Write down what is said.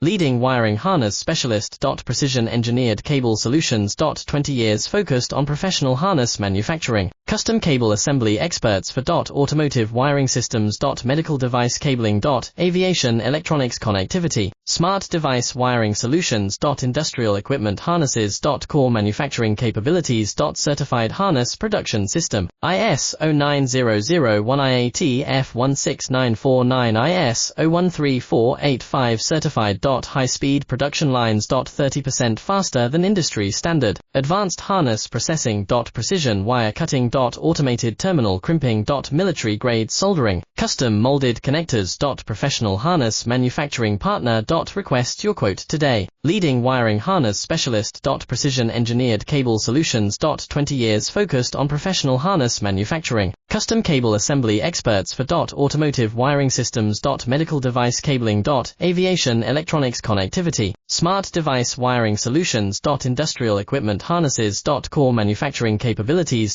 Leading wiring harness specialist. Precision engineered cable solutions. 20 years focused on professional harness manufacturing. Custom cable assembly experts for automotive wiring systems. Medical device cabling. Aviation electronics connectivity. Smart device wiring solutions. Industrial equipment harnesses. Core manufacturing capabilities. Certified harness production system. IS 09001 IAT F16949 IS 013485 certified. High-speed production lines. 30% faster than industry standard. Advanced harness processing. Precision wire cutting. Automated terminal crimping. Military-grade soldering. Custom molded connectors. Professional harness manufacturing partner. Request your quote today. Leading wiring harness specialist. Precision engineered cable solutions. 20 years focused on professional harness manufacturing. Custom cable assembly experts for automotive wiring systems. Medical device cabling. Aviation electronics connectivity. Smart device wiring solutions. Industrial equipment harnesses. Core manufacturing capabilities.